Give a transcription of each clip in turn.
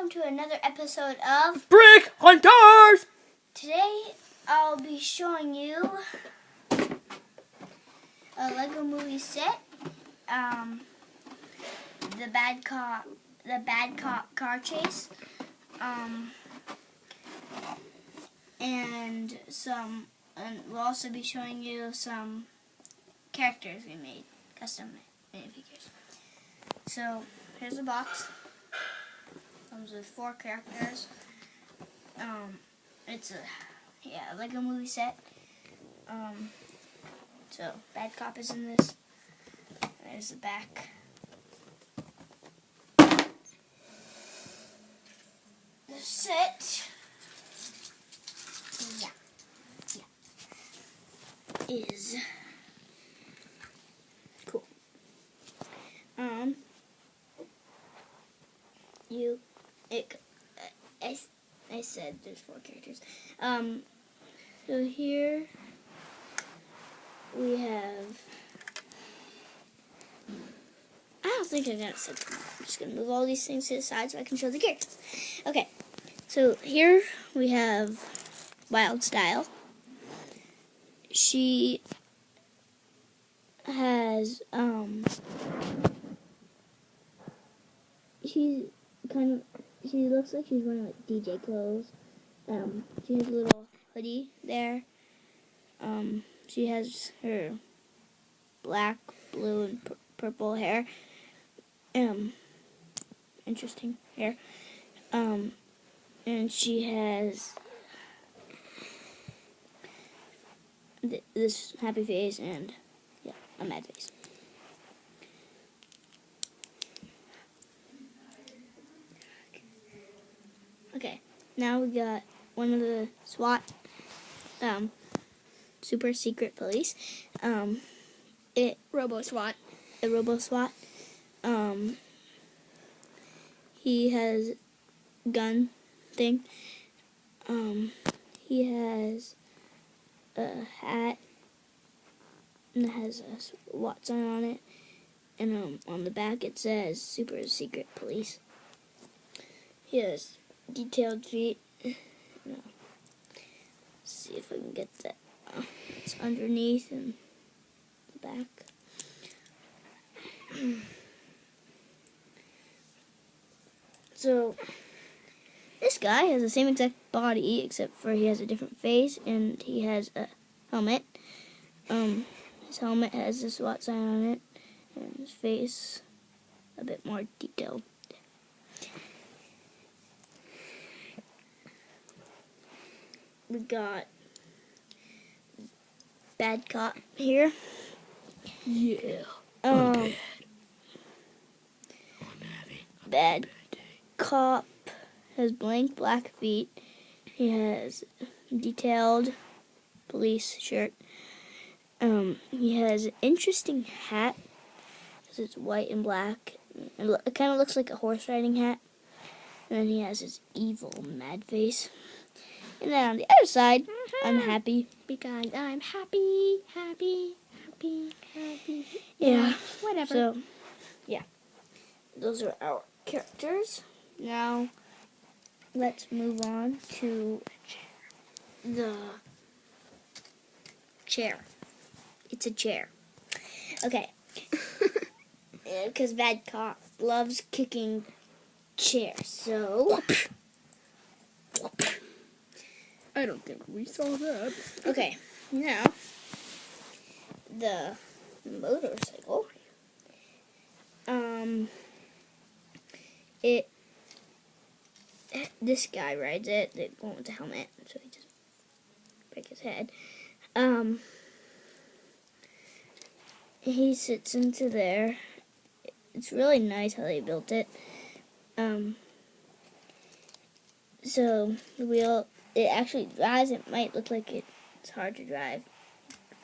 welcome to another episode of Brickhunters! Today I'll be showing you a Lego movie set, the bad cop car chase, and we'll also be showing you some characters we made, custom minifigures. So here's the box. Comes with 4 characters. It's a Lego movie set. So Bad Cop is in this. There's the back. The set. Is cool. I said there's 4 characters. So here we have. I don't think I'm gonna set them up. I'm just gonna move all these things to the side so I can show the characters. Okay, so here we have Wild Style. She has she looks like she's wearing like DJ clothes. She has a little hoodie there. She has her black, blue, and purple hair. Interesting hair. And she has this happy face and a mad face. Okay, now we got one of the SWAT, super secret police, Robo SWAT. He has gun thing. He has a hat and it has a SWAT sign on it, and on the back it says super secret police. He has detailed feet. Let's see if I can get that. It's underneath and the back. So this guy has the same exact body except for he has a different face and he has a helmet. His helmet has a SWAT sign on it and his face a bit more detailed. We got Bad Cop here. Yeah. Bad Cop has blank black feet. He has detailed police shirt. He has an interesting hat because it's white and black. It kind of looks like a horse riding hat. And then he has his evil mad face. And then on the other side, I'm happy because I'm happy. Yeah, whatever. So, yeah, those are our characters. Now, let's move on to the chair. It's a chair. Okay. Because Bad Cop loves kicking chairs, so. I don't think we saw that. Okay, now the motorcycle. This guy rides it. The one with the helmet, so he just break his head. He sits into there. It's really nice how they built it. So the wheel. It actually drives. It might look like it's hard to drive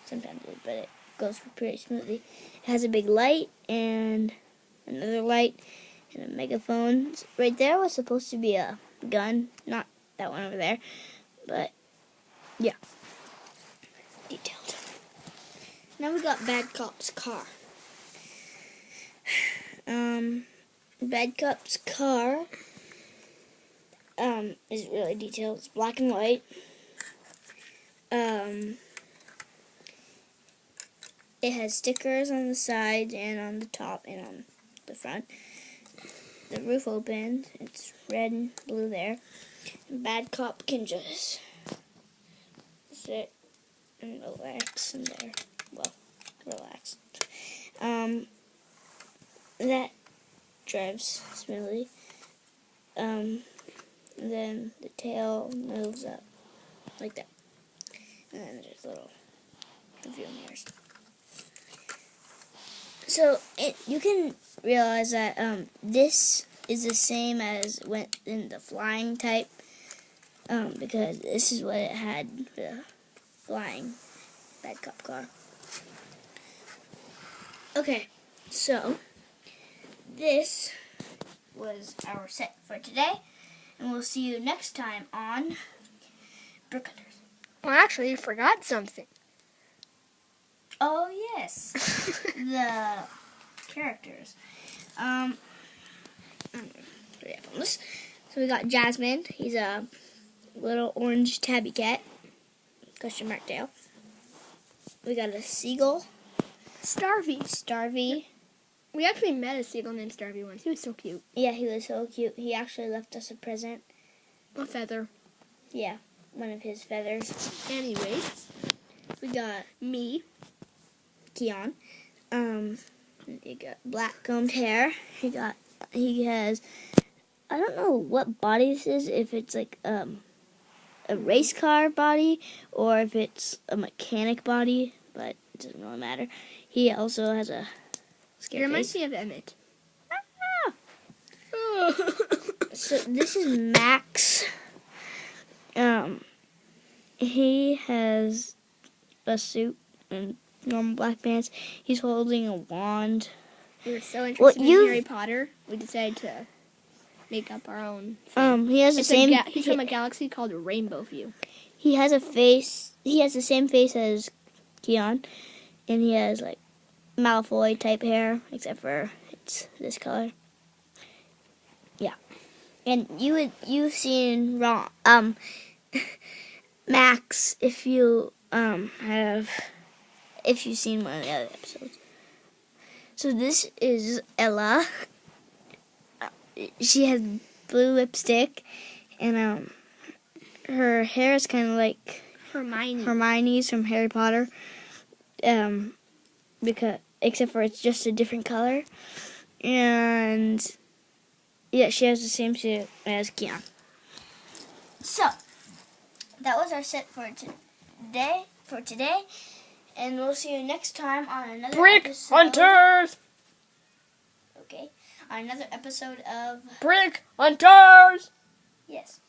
sometimes, but it goes pretty smoothly. It has a big light and another light and a megaphone. Right there was supposed to be a gun, not that one over there, but yeah, detailed. Now we got Bad Cop's car. Bad Cop's car is really detailed. It's black and white. It has stickers on the sides and on the top and on the front. The roof opened. It's red and blue there. And Bad Cop can just sit and relax in there. Well, relax. That drives smoothly. And then the tail moves up like that. And then there's little view mirrors. So you can realize that this is the same as went in the flying type, because this is what it had for the flying Bad Cop car. Okay, so this was our set for today, and we'll see you next time on Brickhunters. Well, actually, you forgot something. Oh yes, the characters. So we got Jasmine. He's a little orange tabby cat. Question mark tail. We got a seagull. Starvey. We actually met a seagull named Starvey once. He was so cute. Yeah, he was so cute. He actually left us a present. A feather. Yeah, one of his feathers. Anyway, We got me. Keon. He got black combed hair. He has, I don't know what body this is, if it's like a race car body or if it's a mechanic body, but it doesn't really matter. He also has a It scary reminds face. me of Emmett. So this is Max. He has a suit and normal black pants. He's holding a wand. We were so interested in you- Harry Potter, we decided to make up our own. He has the It's same. he's from a galaxy called Rainbow View. He has a face. He has the same face as Keon, and he has like Malfoy type hair, except for it's this color. Yeah, and you've seen Max if you've seen one of the other episodes. So this is Ella. She has blue lipstick, and her hair is kind of like Hermione's from Harry Potter, except for it's just a different color, and yeah, she has the same suit as Keon. So that was our set for today, and we'll see you next time on another episode. Brickhunters! Okay, on another episode of Brickhunters! yes.